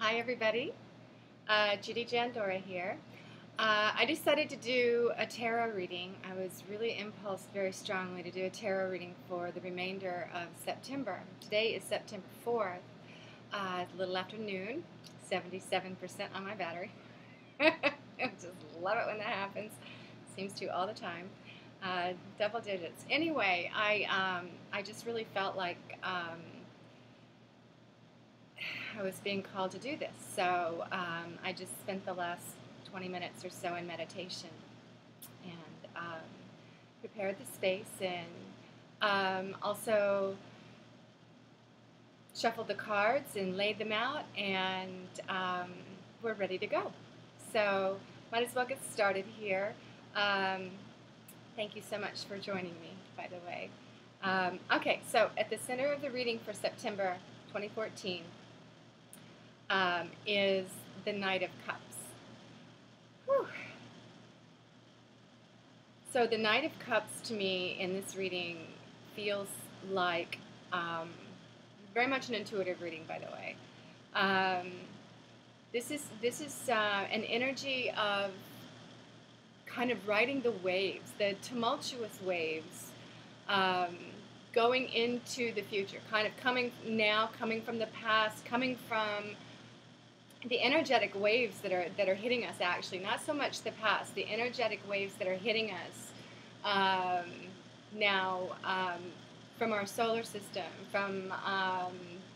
Hi everybody, Judy Jandora here. I decided to do a tarot reading. I was really impulsed very strongly to do a tarot reading for the remainder of September. Today is September 4th. It's a little after noon, 77% on my battery. I just love it when that happens. Seems to all the time. Double digits. Anyway, I just really felt like I was being called to do this. So I just spent the last 20 minutes or so in meditation and prepared the space and also shuffled the cards and laid them out, and we're ready to go. So might as well get started here. Thank you so much for joining me, by the way. Okay, so at the center of the reading for September 2014 is the Knight of Cups. Whew. So the Knight of Cups to me in this reading feels like very much an intuitive reading, by the way. This is an energy of kind of riding the waves, the tumultuous waves, going into the future, kind of coming from the past, coming from the energetic waves that are hitting us. Actually, not so much the past, the energetic waves that are hitting us now from our solar system, from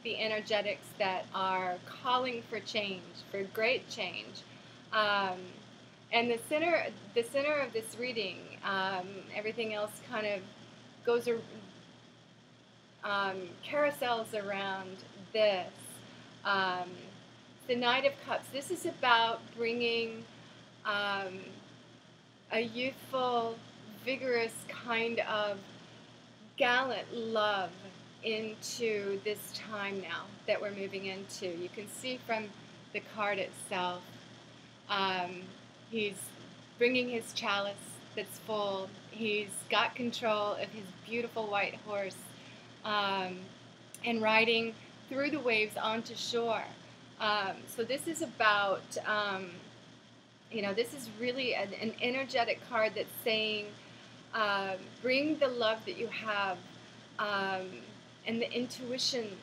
the energetics that are calling for change, for great change. And the center of this reading, everything else kind of goes carousels around this. The Knight of Cups. This is about bringing a youthful, vigorous kind of gallant love into this time now that we're moving into. You can see from the card itself, he's bringing his chalice that's full. He's got control of his beautiful white horse and riding through the waves onto shore. So this is about, this is really an energetic card that's saying, bring the love that you have and the intuition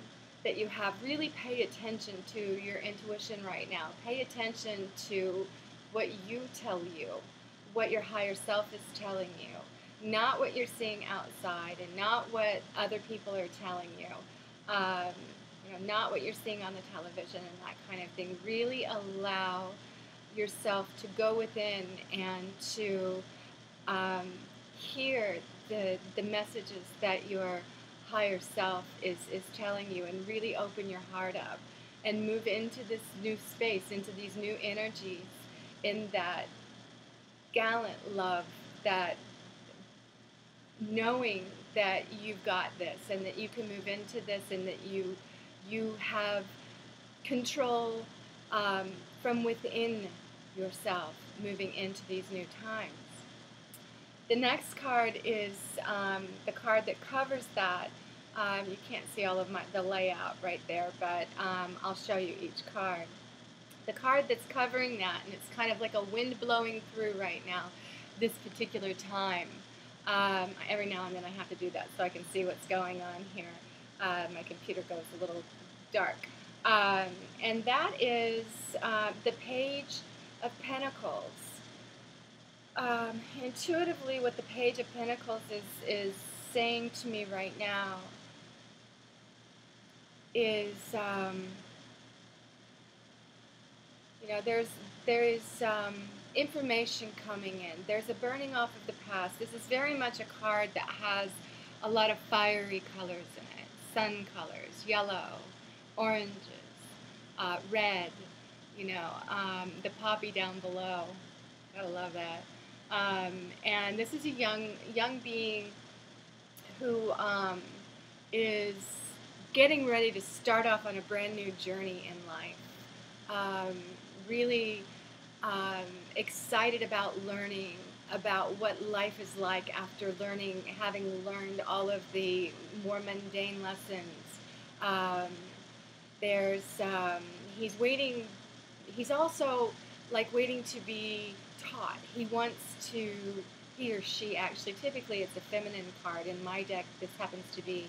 that you have. Really pay attention to your intuition right now. Pay attention to what you tell you, what your higher self is telling you, not what you're seeing outside and not what other people are telling you. Not what you're seeing on the television and that kind of thing. Really allow yourself to go within and to hear the messages that your higher self is telling you, and really open your heart up and move into this new space, into these new energies, in that gallant love, that knowing that you've got this and that you can move into this and that you have control from within yourself moving into these new times. The next card is the card that covers that. You can't see all of the layout right there, but I'll show you each card. The card that's covering that, and it's kind of like a wind blowing through right now, this particular time. Every now and then I have to do that so I can see what's going on here. My computer goes a little dark. And that is the Page of Pentacles. Intuitively, what the Page of Pentacles is saying to me right now is, there is information coming in. There's a burning off of the past. This is very much a card that has a lot of fiery colors in it. Sun colors, yellow, oranges, red, the poppy down below. Gotta love that. And this is a young being who is getting ready to start off on a brand new journey in life. Really excited about learning about what life is like after having learned all of the more mundane lessons. he's waiting. He's also like waiting to be taught. He wants to. He or she actually. Typically, it's a feminine card. In my deck, this happens to be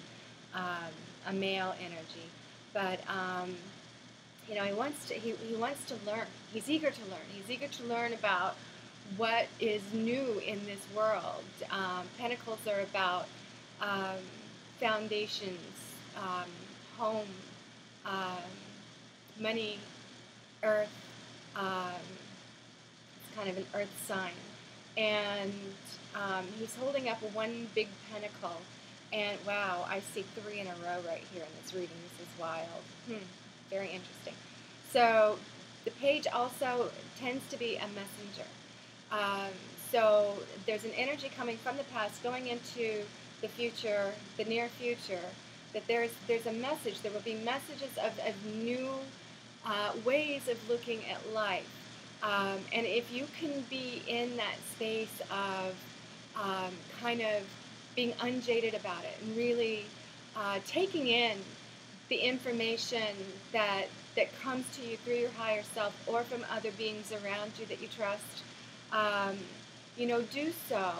a male energy, but you know, he wants to. He wants to learn. He's eager to learn. He's eager to learn about what is new in this world. Pentacles are about foundations, home, um, money, earth. It's kind of an earth sign. And he's holding up one big pentacle. And wow, I see 3 in a row right here in this reading. This is wild. Very interesting. So the page also tends to be a messenger. So there's an energy coming from the past going into the future, the near future, that there's a message. There will be messages of new ways of looking at life. And if you can be in that space of kind of being unjaded about it and really taking in the information that comes to you through your higher self or from other beings around you that you trust, you know, do so.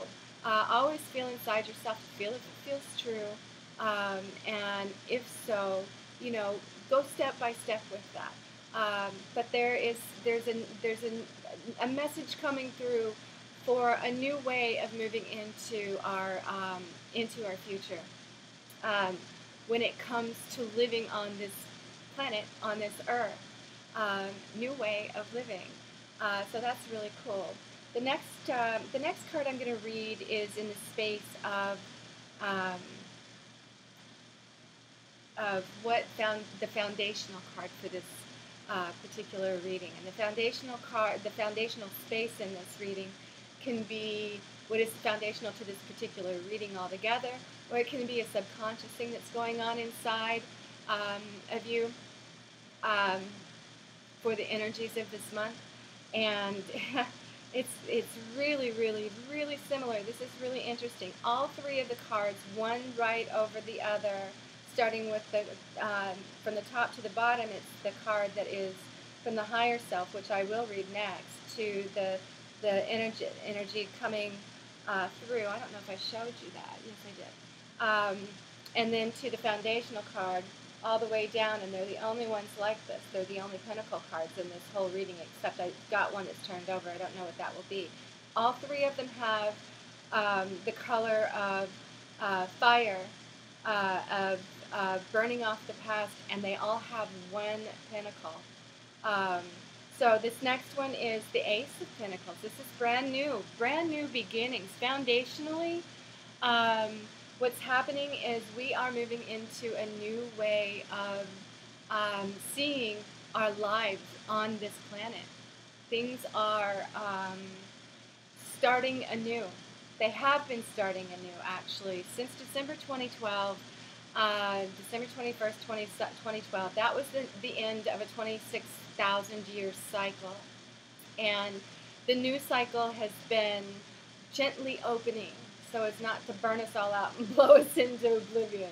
Always feel inside yourself, feel if it feels true, and if so, you know, go step by step with that. But there's a message coming through for a new way of moving into our future. When it comes to living on this planet, on this earth, new way of living. So that's really cool. The next card I'm going to read is in the space of what the foundational card for this particular reading. And the foundational card, the foundational space in this reading can be what is foundational to this particular reading altogether, or it can be a subconscious thing that's going on inside of you for the energies of this month. And it's really, really, really similar. This is really interesting. All 3 of the cards, one right over the other, starting with the from the top to the bottom, it's the card that is from the higher self, which I will read next, to the energy coming through. I don't know if I showed you that. Yes, I did. And then to the foundational card, all the way down, and they're the only ones like this. They're the only pentacle cards in this whole reading, except I got one that's turned over. I don't know what that will be. All 3 of them have the color of fire, of burning off the past, and they all have one pentacle. So this next one is the Ace of Pentacles. This is brand new beginnings. Foundationally, what's happening is we are moving into a new way of seeing our lives on this planet. Things are starting anew. They have been starting anew, actually, since December 2012, December 21st, 2012. That was the end of a 26,000-year cycle. And the new cycle has been gently opening, so as not to burn us all out and blow us into oblivion.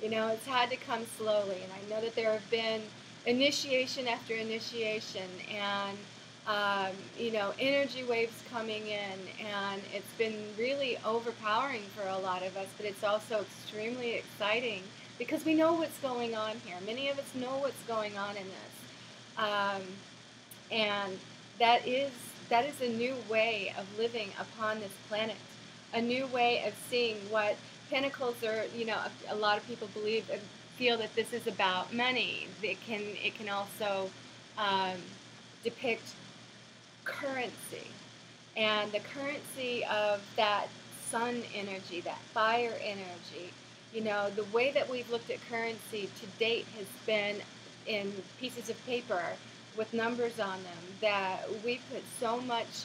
You know, it's had to come slowly, and I know that there have been initiation after initiation, and you know, energy waves coming in, and it's been really overpowering for a lot of us, but it's also extremely exciting because we know what's going on here. Many of us know what's going on in this, and that is a new way of living upon this planet, a new way of seeing what pentacles are. You know, a lot of people feel that this is about money. It can also depict currency, and the currency of that sun energy, that fire energy. You know, the way that we've looked at currency to date has been in pieces of paper with numbers on them that we put so much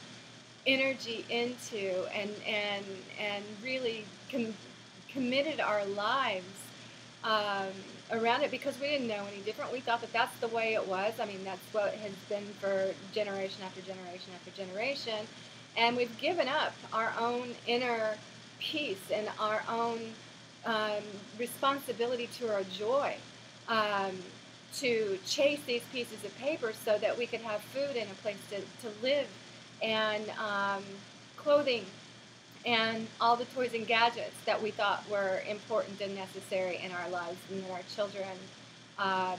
energy into, and really committed our lives around it, because we didn't know any different. We thought that that's the way it was. I mean, that's what it has been for generation after generation after generation. And we've given up our own inner peace and our own responsibility to our joy. to chase these pieces of paper so that we could have food and a place to live, and clothing, and all the toys and gadgets that we thought were important and necessary in our lives. And then our children,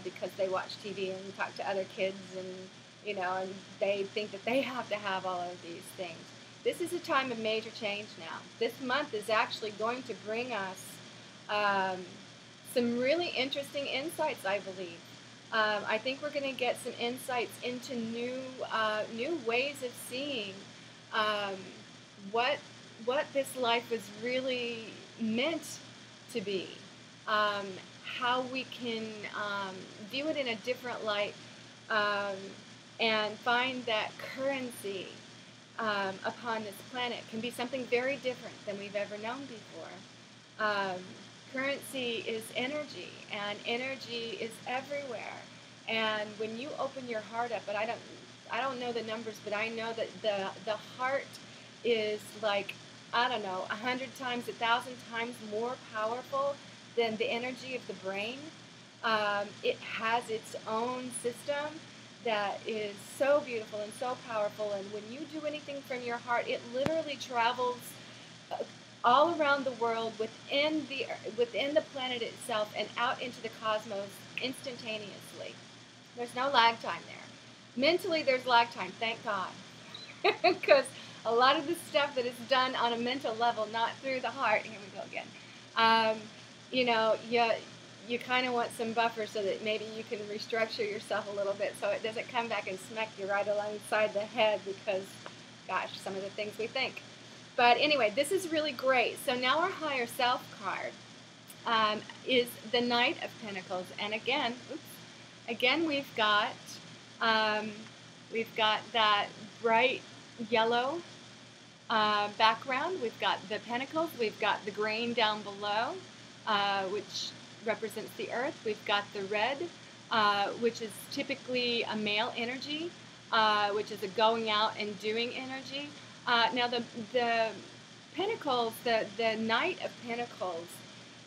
because they watch TV and talk to other kids, and and they think that they have to have all of these things. This is a time of major change now. This month is actually going to bring us some really interesting insights, I believe. I think we're going to get some insights into new ways of seeing what this life was really meant to be, how we can view it in a different light, and find that currency upon this planet can be something very different than we've ever known before. Currency is energy, and energy is everywhere. And when you open your heart up, but I don't know the numbers, but I know that the heart is like, I don't know, 100 times, 1,000 times more powerful than the energy of the brain. It has its own system that is so beautiful and so powerful, and when you do anything from your heart, it literally travels all around the world, within the planet itself, and out into the cosmos instantaneously. There's no lag time there. Mentally, there's lag time, thank God, because a lot of the stuff that is done on a mental level, not through the heart. Here we go again. You kind of want some buffer so that maybe you can restructure yourself a little bit so it doesn't come back and smack you right alongside the head, because, gosh, some of the things we think. But anyway, this is really great. So now our higher self card is the Knight of Pentacles, and again, we've got that bright yellow background. We've got the pentacles. We've got the green down below, which represents the earth. We've got the red, which is typically a male energy, which is a going out and doing energy. Now the pentacles, the Knight of Pentacles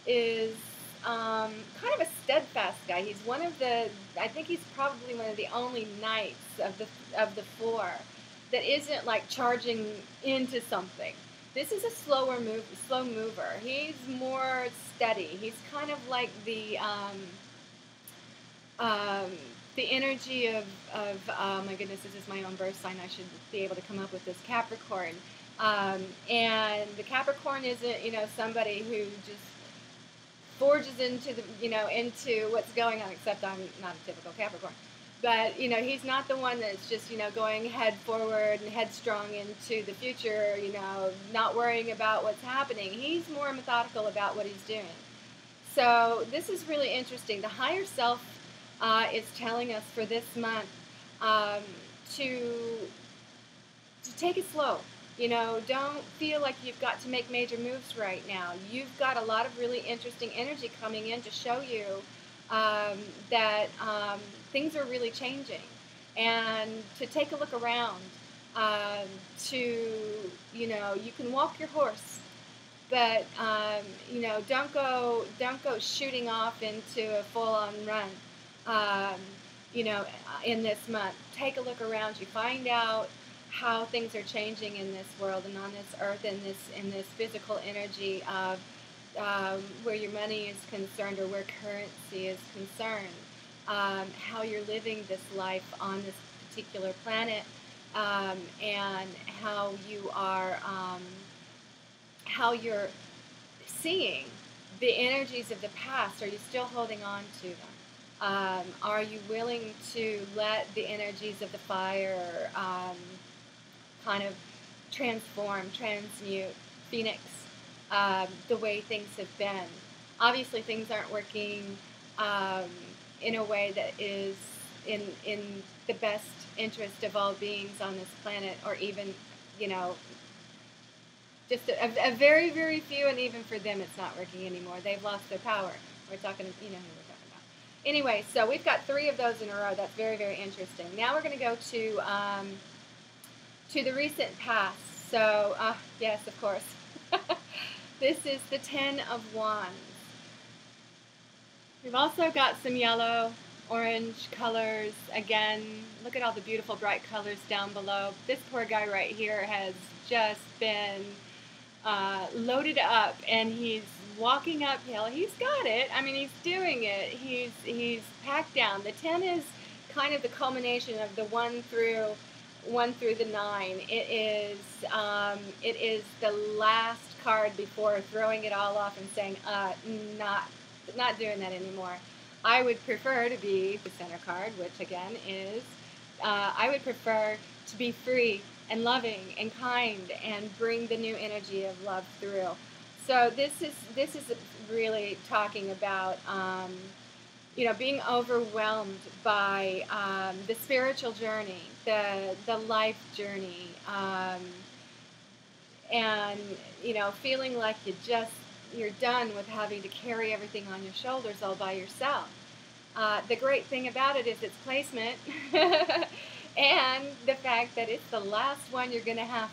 is kind of a steadfast guy. He's one of the, I think he's probably one of the only knights of the four that isn't like charging into something. This is a slow mover. He's more steady. He's kind of like the energy of oh my goodness, this is my own birth sign. I should be able to come up with this, Capricorn. And the Capricorn isn't, somebody who just forges into into what's going on, except I'm not a typical Capricorn. But, he's not the one that's just, going head forward and headstrong into the future, not worrying about what's happening. He's more methodical about what he's doing. So this is really interesting. The higher self is telling us for this month to take it slow. Don't feel like you've got to make major moves right now. You've got a lot of really interesting energy coming in to show you that things are really changing, and to take a look around, you can walk your horse, but don't go shooting off into a full-on run. In this month, take a look around you, find out how things are changing in this world and on this earth, in this physical energy of where your money is concerned, or where currency is concerned, how you're living this life on this particular planet, and how you're seeing the energies of the past. Are you still holding on to them? Are you willing to let the energies of the fire kind of transform, transmute, phoenix the way things have been? Obviously, things aren't working in a way that is in the best interest of all beings on this planet, or even, just a very, very few, and even for them it's not working anymore. They've lost their power. We're talking, who we're talking about. Anyway, so we've got 3 of those in a row. That's very, very interesting. Now we're going to go to the recent past. So, yes, of course. This is the 10 of Wands. We've also got some yellow, orange colors. Again, look at all the beautiful bright colors down below. This poor guy right here has just been loaded up, and he's walking uphill. He's got it. I mean, he's doing it. He's packed down. The 10 is kind of the culmination of the 1 through the 9. It is the last card before throwing it all off and saying, not doing that anymore. I would prefer to be the center card, which again is, I would prefer to be free and loving and kind and bring the new energy of love through. So this is really talking about being overwhelmed by the spiritual journey, the life journey, and feeling like you're done with having to carry everything on your shoulders all by yourself. The great thing about it is its placement and the fact that it's the last one you're going to have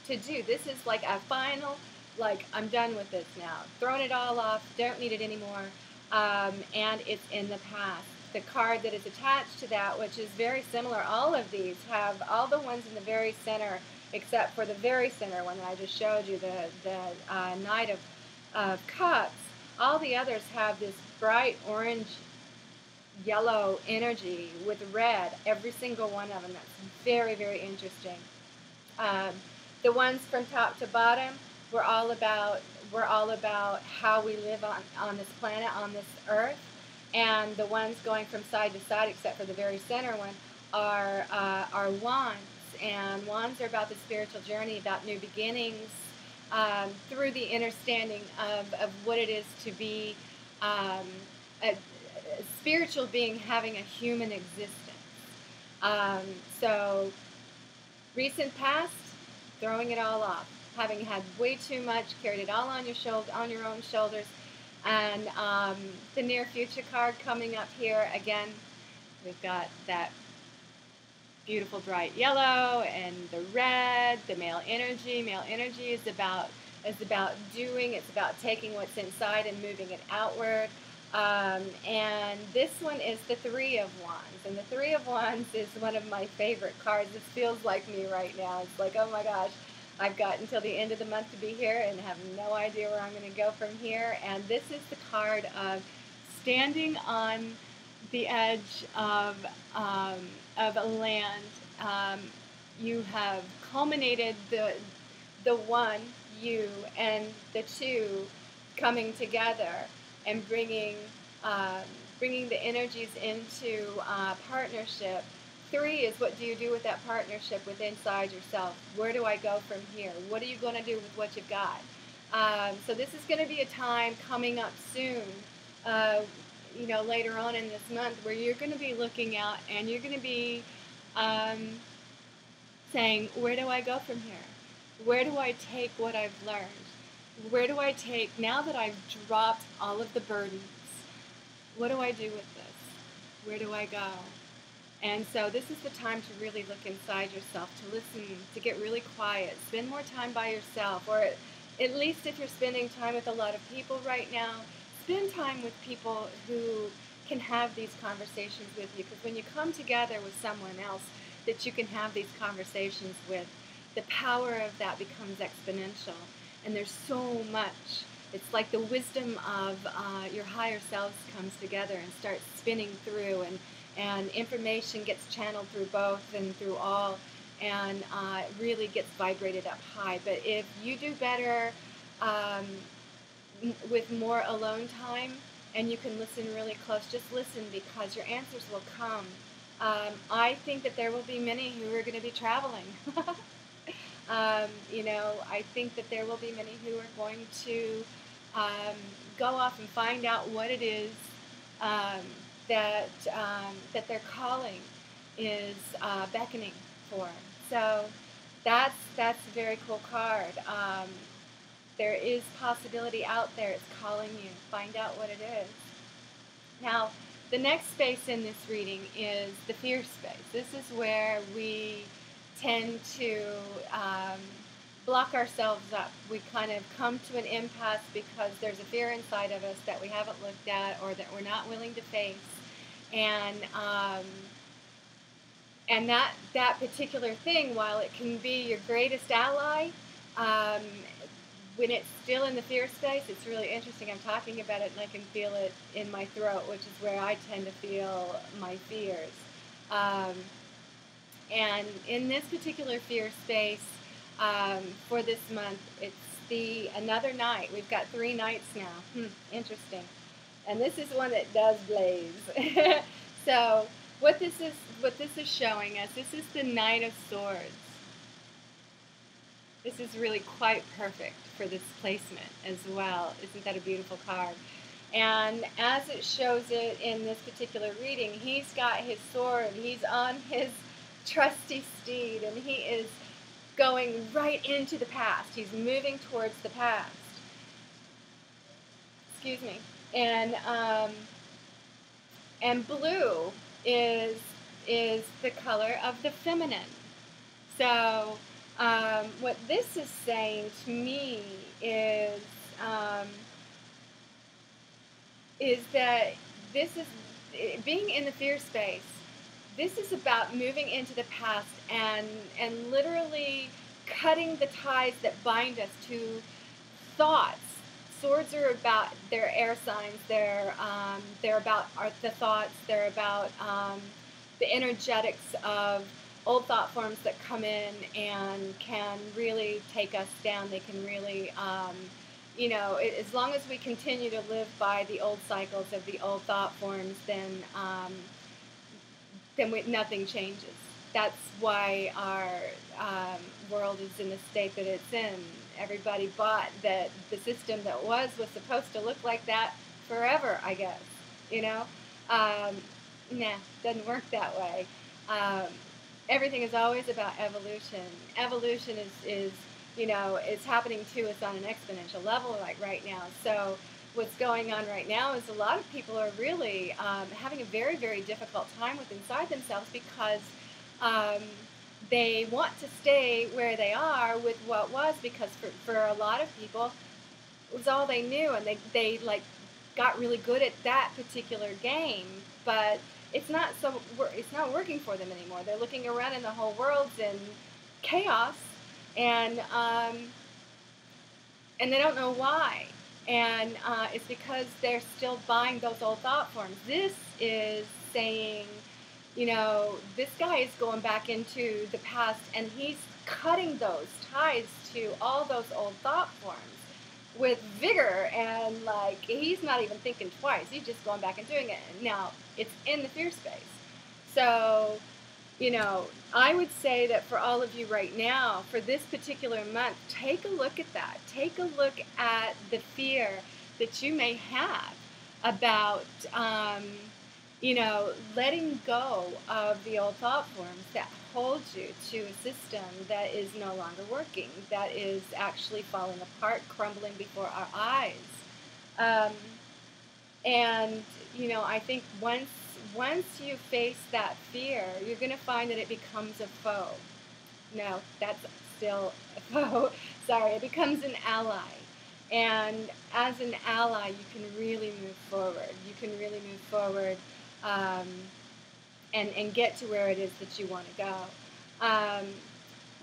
to do. This is like a final, like, I'm done with this now. Thrown it all off, don't need it anymore, and it's in the past. The card that is attached to that, which is very similar, all of these have all the ones in the very center, except for the very center one that I just showed you, the Knight of Cups. All the others have this bright orange yellow energy with red, every single one of them. That's very, very interesting. The ones from top to bottom, we're all about how we live on this planet, on this earth. And the ones going from side to side, except for the very center one, are wands. And wands are about the spiritual journey, about new beginnings, through the understanding of what it is to be a spiritual being having a human existence. So recent past, throwing it all off, having had way too much, carried it all on your own shoulders. And the near future card coming up here, again, we've got that beautiful bright yellow and the red, the male energy. Male energy is about doing, it's about taking what's inside and moving it outward. And this one is the Three of Wands. And the Three of Wands is one of my favorite cards. This feels like me right now. It's like, oh my gosh, I've got until the end of the month to be here and have no idea where I'm going to go from here. And this is the card of standing on the edge of a land. You have culminated the one, you, and the two coming together and bringing the energies into partnership. Three is, what do you do with that partnership with inside yourself? Where do I go from here? What are you going to do with what you've got? So this is going to be a time coming up soon, later on in this month, where you're going to be looking out and you're going to be saying, where do I go from here? Where do I take what I've learned? Where do I take, now that I've dropped all of the burdens, what do I do with this? Where do I go? And so this is the time to really look inside yourself, to listen, to get really quiet, spend more time by yourself, or at least if you're spending time with a lot of people right now, spend time with people who can have these conversations with you. Because when you come together with someone else that you can have these conversations with, the power of that becomes exponential. And there's so much. It's like the wisdom of your higher selves comes together and starts spinning through, and information gets channeled through both and through all, and it really gets vibrated up high. But if you do better with more alone time, and you can listen really close, just listen, because your answers will come. I think that there will be many who are going to be traveling. I think that there will be many who are going to go off and find out what it is that their calling is beckoning for. So that's a very cool card. There is possibility out there. It's calling you. Find out what it is. Now, the next space in this reading is the fear space. This is where we tend to block ourselves up. We kind of come to an impasse because there's a fear inside of us that we haven't looked at or that we're not willing to face. And that particular thing, while it can be your greatest ally, um, when it's still in the fear space, it's really interesting. I'm talking about it and I can feel it in my throat, which is where I tend to feel my fears. Um, and in this particular fear space, for this month, it's another night. We've got 3 nights now. Interesting. And this is one that does blaze. So what this is showing us, this is the Knight of Swords. This is really quite perfect for this placement as well. Isn't that a beautiful card? And as it shows it in this particular reading, he's got his sword, he's on his trusty steed, and he is going right into the past. He's moving towards the past. Excuse me. And blue is the color of the feminine. So what this is saying to me is that this is being in the fear space. This is about moving into the past and literally cutting the ties that bind us to thoughts. Swords are about their air signs. They're about the thoughts. They're about the energetics of old thought forms that come in and can really take us down. They can really, as long as we continue to live by the old cycles of the old thought forms, then nothing changes. That's why our world is in the state that it's in. Everybody bought that the system that was supposed to look like that forever, I guess. Doesn't work that way. Everything is always about evolution. Evolution is happening to us on an exponential level right now. So what's going on right now is a lot of people are really having a very, very difficult time with inside themselves because they want to stay where they are with what was, because for a lot of people it was all they knew, and they got really good at that particular game, but it's not working for them anymore. They're looking around and the whole world's in chaos, and they don't know why. And it's because they're still buying those old thought forms. This is saying, this guy is going back into the past and he's cutting those ties to all those old thought forms with vigor, and he's not even thinking twice. He's just going back and doing it. Now, it's in the fear space. So, I would say that for all of you right now, for this particular month, take a look at that. Take a look at the fear that you may have about, letting go of the old thought forms that hold you to a system that is no longer working, that is actually falling apart, crumbling before our eyes. I think once you face that fear, you're going to find that it becomes a foe. No, that's still a foe. Sorry, it becomes an ally. And as an ally, you can really move forward. You can really move forward and get to where it is that you want to go.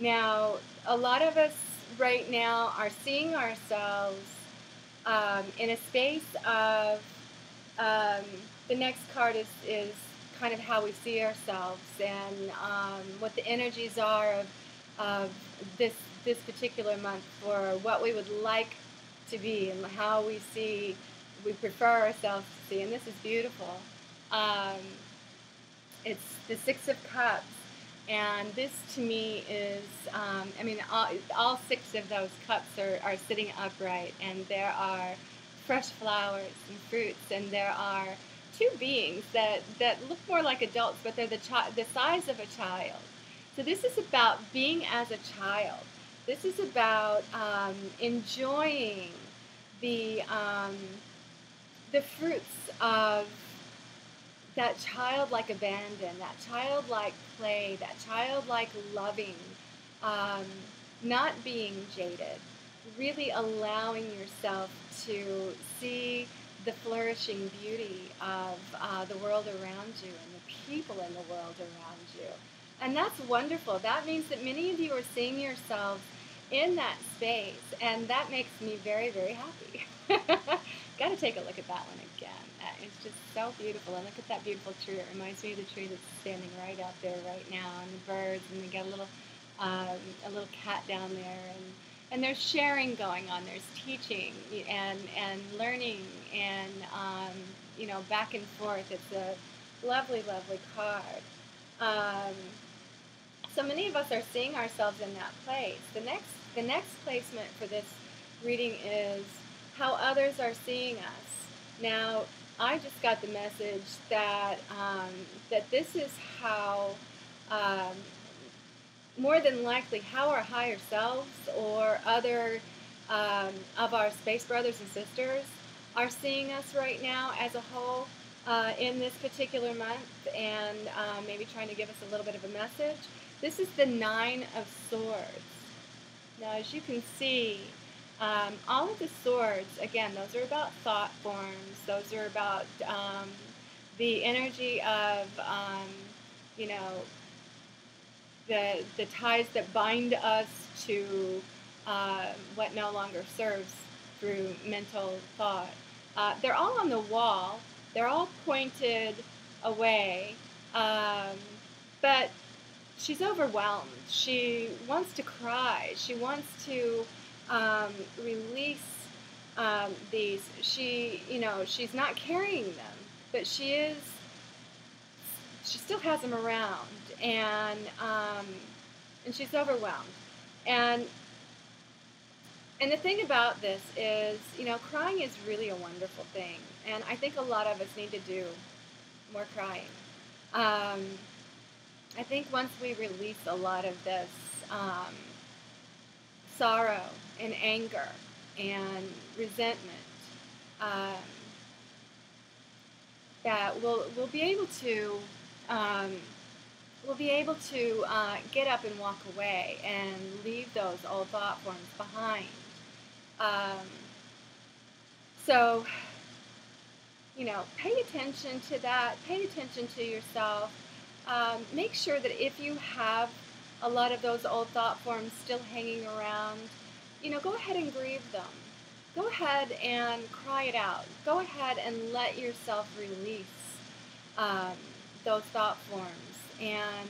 Now, a lot of us right now are seeing ourselves in a space of the next card is kind of how we see ourselves, and what the energies are of this particular month for what we would like to be and how we prefer ourselves to see. And this is beautiful. It's the Six of Cups, and this to me is, all 6 of those cups are sitting upright, and there are fresh flowers and fruits, and there are 2 beings that look more like adults, but they're the size of a child. So this is about being as a child. This is about enjoying the fruits of that childlike abandon, that childlike play, that childlike loving, not being jaded. really allowing yourself to see the flourishing beauty of the world around you and the people in the world around you. And that's wonderful. That means that many of you are seeing yourselves in that space, and that makes me very, very happy. Got to take a look at that one again. It's just so beautiful. And look at that beautiful tree. It reminds me of the tree that's standing right out there right now, and the birds, and they got a little cat down there, and there's sharing going on. There's teaching and learning and back and forth. It's a lovely, lovely card. So many of us are seeing ourselves in that place. The next placement for this reading is how others are seeing us. Now, I just got the message that that this is how, more than likely, how our higher selves or other of our space brothers and sisters are seeing us right now as a whole in this particular month, and maybe trying to give us a little bit of a message. This is the Nine of Swords. Now, as you can see, all of the swords, again, those are about thought forms. Those are about the energy of, the ties that bind us to what no longer serves through mental thought. They're all on the wall. They're all pointed away, but she's overwhelmed. She wants to cry. She wants to release these. She's not carrying them, but she still has them around, and she's overwhelmed. And the thing about this is, crying is really a wonderful thing, and I think a lot of us need to do more crying. I think once we release a lot of this sorrow and anger and resentment, that we'll be able to get up and walk away and leave those old thought forms behind. So, pay attention to that. Pay attention to yourself. Make sure that if you have a lot of those old thought forms still hanging around, go ahead and grieve them. Go ahead and cry it out. Go ahead and let yourself release those thought forms, and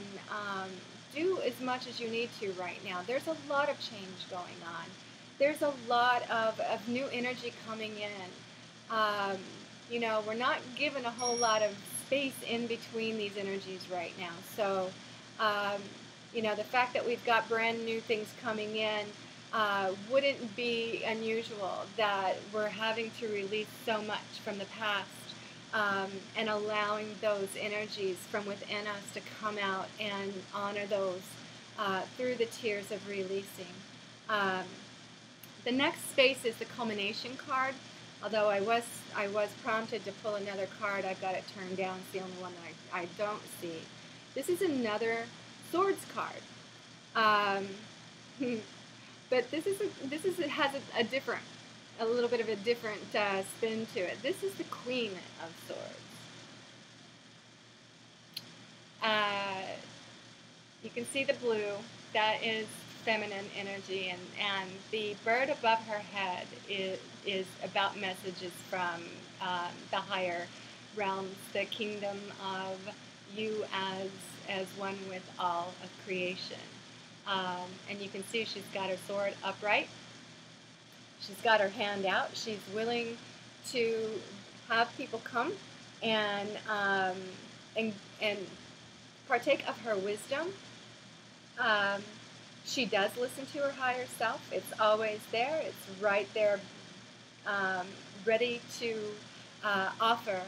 do as much as you need to right now. There's a lot of change going on. There's a lot of new energy coming in. We're not given a whole lot of space in between these energies right now. So, the fact that we've got brand new things coming in wouldn't be unusual, that we're having to release so much from the past, and allowing those energies from within us to come out and honor those through the tears of releasing. The next space is the culmination card. Although I was prompted to pull another card, I've got it turned down. It's the only one that I don't see. This is another swords card, but it has a little bit of a different spin to it. This is the Queen of Swords. You can see the blue. That is feminine energy, and the bird above her head is about messages from the higher realms, the kingdom of you as one with all of creation. And you can see she's got her sword upright. She's got her hand out. She's willing to have people come and partake of her wisdom. She does listen to her higher self. It's always there. It's right there, ready to offer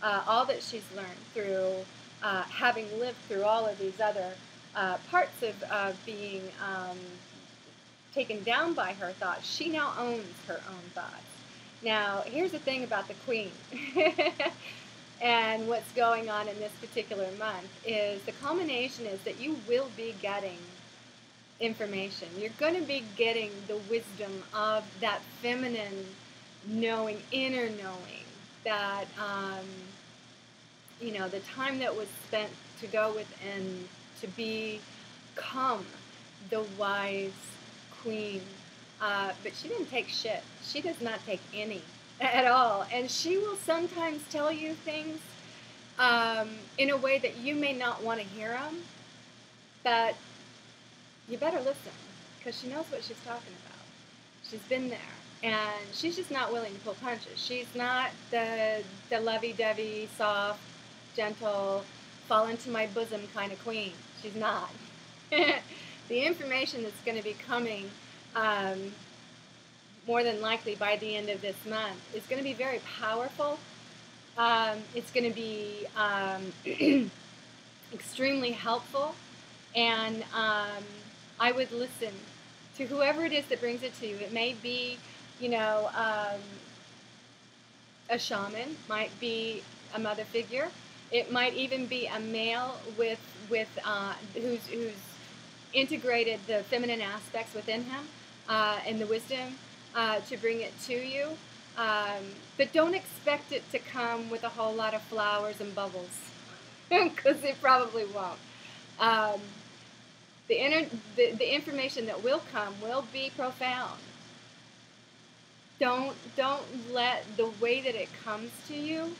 all that she's learned through having lived through all of these other parts of being taken down by her thoughts. She now owns her own thoughts. Now, here's the thing about the Queen and what's going on in this particular month is the culmination is that you will be getting information. You're going to be getting the wisdom of that feminine knowing, inner knowing, that, the time that was spent to go within, to become the wise queen. But she didn't take shit. She does not take any at all. And she will sometimes tell you things in a way that you may not want to hear them, but you better listen, because she knows what she's talking about. She's been there, and she's just not willing to pull punches. She's not the lovey-dovey, soft, gentle, fall into my bosom kind of queen. She's not. The information that's going to be coming, more than likely by the end of this month, is going to be very powerful. It's going to be extremely helpful, and I would listen to whoever it is that brings it to you. It may be, a shaman, might be a mother figure. It might even be a male who's integrated the feminine aspects within him and the wisdom to bring it to you. But don't expect it to come with a whole lot of flowers and bubbles, because it probably won't. The information that will come will be profound. Don't let the way that it comes to you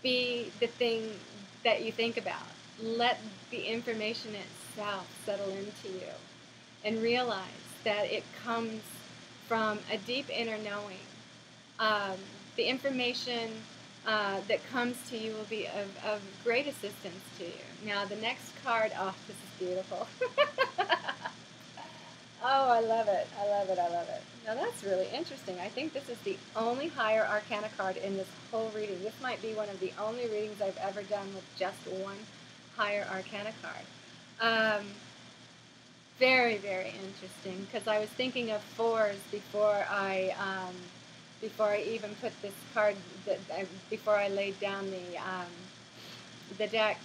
be the thing that you think about. Let the information itself settle into you, and realize that it comes from a deep inner knowing. The information that comes to you will be of great assistance to you. Now, the next card, oh, this is beautiful. Oh, I love it. I love it. I love it. Now, that's really interesting. I think this is the only higher arcana card in this whole reading. This might be one of the only readings I've ever done with just one higher arcana card. Very, very interesting, because I was thinking of fours before I even put this card, before I laid down the deck,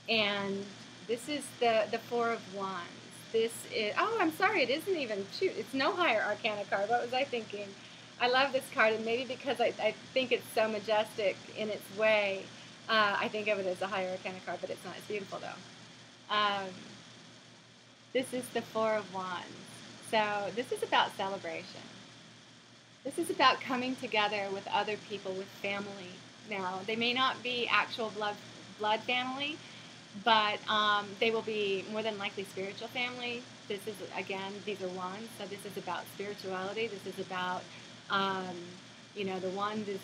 and this is the Four of Wands. This is, oh, I'm sorry, it isn't even, shoot, it's no higher arcana card. What was I thinking? I love this card, and maybe because I think it's so majestic in its way, I think of it as a higher arcana card, but it's not. It's beautiful, though. This is the Four of Wands. So this is about celebration. This is about coming together with other people, with family. Now, they may not be actual blood family, but they will be more than likely spiritual family. This is, again, these are wands, so this is about spirituality. This is about, the wand is,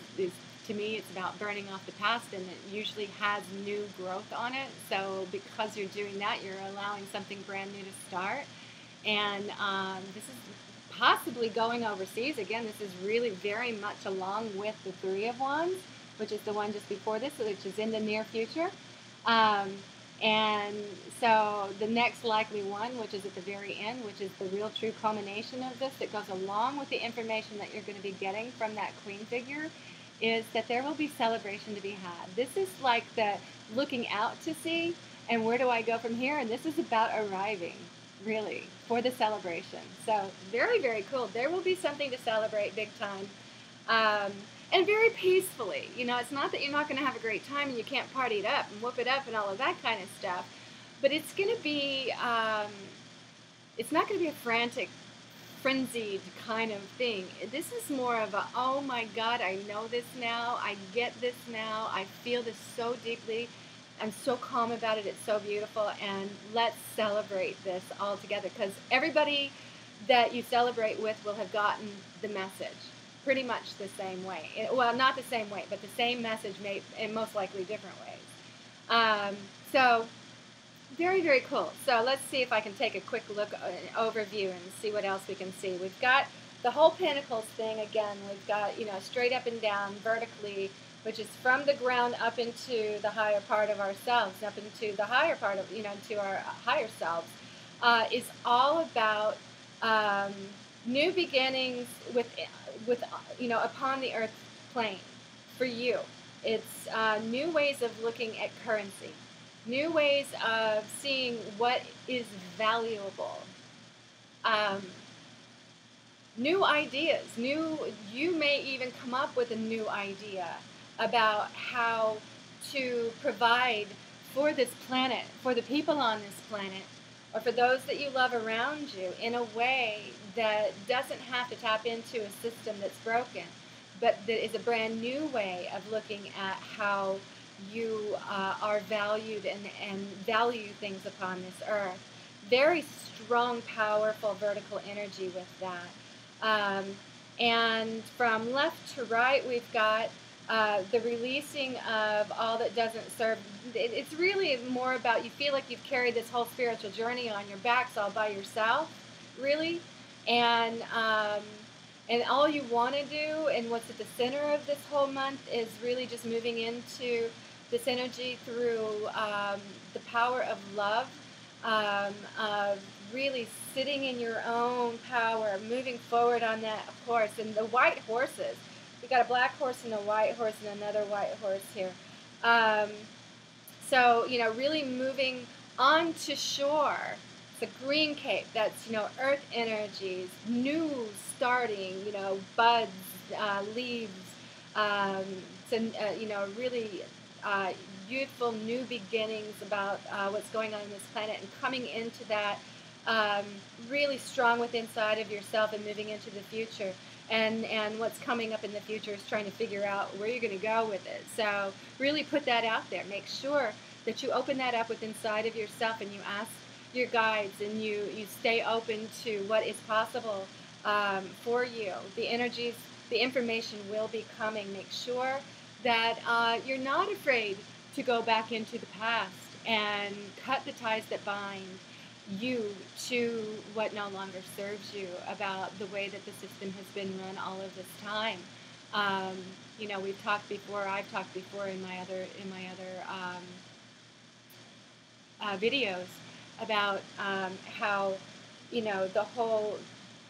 to me, it's about burning off the past, and it usually has new growth on it. So because you're doing that, you're allowing something brand new to start. And this is possibly going overseas. Again, this is really very much along with the Three of Wands, which is the one just before this, which is in the near future. And so the next likely one, which is at the very end, which is the real true culmination of this, that goes along with the information that you're going to be getting from that queen figure, is that there will be celebration to be had. This is like the looking out to see, and where do I go from here? And this is about arriving, really, for the celebration. So very, very cool. There will be something to celebrate big time. And very peacefully. It's not that you're not going to have a great time and you can't party it up and whoop it up and all of that kind of stuff. But it's going to be, it's not going to be a frantic, frenzied kind of thing. This is more of a, oh my God, I know this now. I get this now. I feel this so deeply. I'm so calm about it. It's so beautiful. And let's celebrate this all together, because everybody that you celebrate with will have gotten the message pretty much the same way. Well, not the same way, but the same message, in most likely different ways. So very, very cool. So let's see if I can take a quick look, an overview, and see what else we can see. We've got the whole Pentacles thing again. We've got, straight up and down, vertically, which is from the ground up into the higher part of ourselves, up into the higher part of, into our higher selves, is all about new beginnings with upon the earth plane for you. It's new ways of looking at currency, new ways of seeing what is valuable, um, new ideas, you may even come up with a new idea about how to provide for this planet, for the people on this planet, or for those that you love around you in a way that doesn't have to tap into a system that's broken, but that is a brand new way of looking at how you are valued and value things upon this earth. Very strong, powerful vertical energy with that. And from left to right, we've got the releasing of all that doesn't serve. It's really more about, you feel like you've carried this whole spiritual journey on your backs all by yourself, really. And all you want to do, and what's at the center of this whole month, is really just moving into this energy through the power of love, of really sitting in your own power, moving forward on that horse. And the white horses, we got a black horse and a white horse and another white horse here. So, really moving onto shore. It's a green cape. That's, earth energies, new starting, buds, leaves. Really youthful new beginnings about what's going on this planet, and coming into that really strong within inside of yourself and moving into the future. And what's coming up in the future is trying to figure out where you're going to go with it. So really put that out there. Make sure that you open that up within inside of yourself, and you ask your guides, and you stay open to what is possible for you. The energies, the information will be coming. Make sure that you're not afraid to go back into the past and cut the ties that bind you to what no longer serves you, about the way that the system has been run all of this time. We've talked before. I've talked before in my other videos about how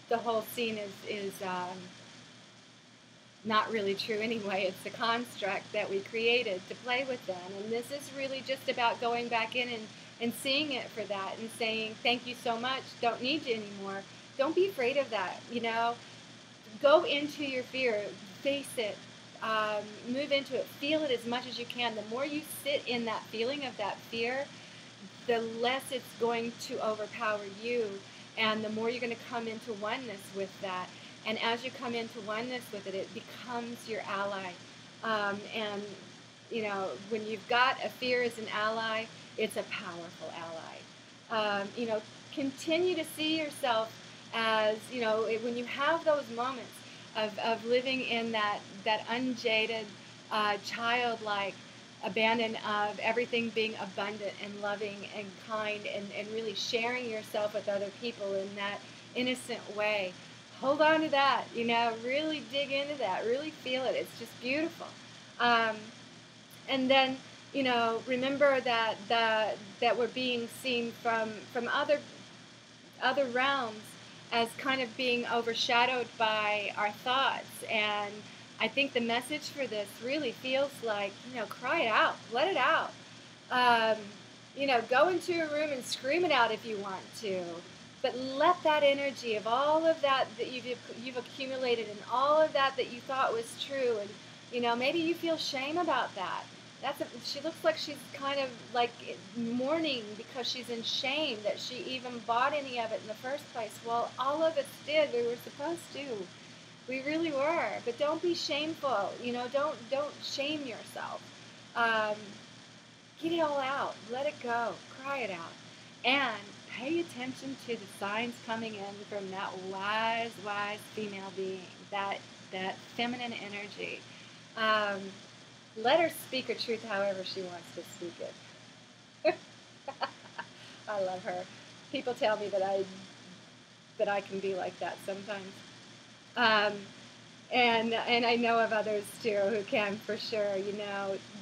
the whole scene is not really true anyway. It's a construct that we created to play with them, and this is really just about going back in and seeing it for that, and saying thank you so much, don't need you anymore. Don't be afraid of that. Go into your fear, face it, move into it, feel it as much as you can. The more you sit in that feeling of that fear, the less it's going to overpower you, and the more you're going to come into oneness with that. And as you come into oneness with it, it becomes your ally. When you've got a fear as an ally, it's a powerful ally. Continue to see yourself as, when you have those moments of living in that unjaded, childlike abandon of everything being abundant and loving and kind, and really sharing yourself with other people in that innocent way. Hold on to that, really dig into that, really feel it. It's just beautiful. And then, remember that we're being seen from other realms as kind of being overshadowed by our thoughts. And I think the message for this really feels like, cry it out, let it out. Go into a room and scream it out if you want to. But let that energy of all of that you've accumulated, and all of that you thought was true, and maybe you feel shame about that. She looks like she's kind of like mourning because she's in shame that she even bought any of it in the first place. Well, all of us did. We were supposed to. We really were. But don't be shameful. Don't shame yourself. Get it all out. Let it go. Cry it out. And pay attention to the signs coming in from that wise female being, that feminine energy. Let her speak her truth however she wants to speak it. I love her. People tell me that I can be like that sometimes. And I know of others too who can, for sure.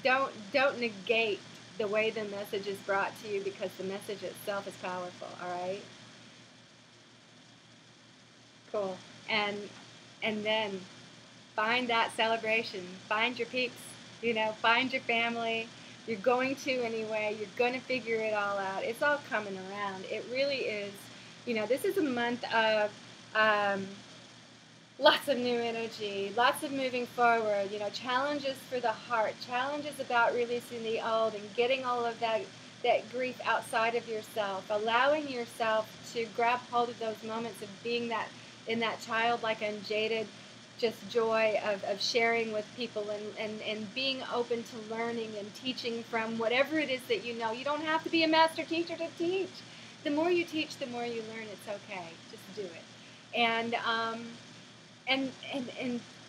Don't negate the way the message is brought to you, because the message itself is powerful. All right. Cool. And then find that celebration. Find your peeps. Find your family. You're going to anyway. You're going to figure it all out. It's all coming around. It really is. This is a month of lots of new energy, lots of moving forward, challenges for the heart, challenges about releasing the old and getting all of that grief outside of yourself, allowing yourself to grab hold of those moments of being in that childlike, unjaded, just joy of sharing with people and being open to learning and teaching from whatever it is that you know. You don't have to be a master teacher to teach. The more you teach, the more you learn. It's okay. Just do it. And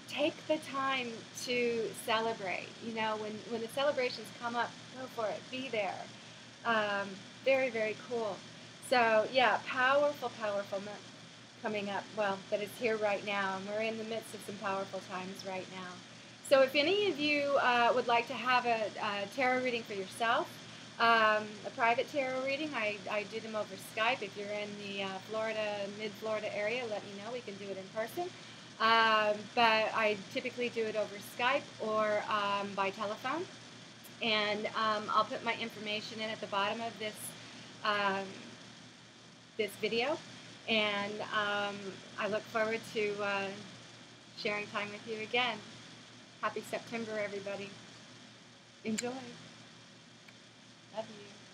take the time to celebrate. When the celebrations come up, go for it. Be there. Very, very cool. So, yeah, powerful, powerful month coming up. Well, but it's here right now, and we're in the midst of some powerful times right now. So if any of you would like to have a tarot reading for yourself, a private tarot reading, I do them over Skype. If you're in the mid-Florida area, let me know. We can do it in person. But I typically do it over Skype or by telephone. And I'll put my information in at the bottom of this video. And I look forward to sharing time with you again. Happy September, everybody. Enjoy. Love you.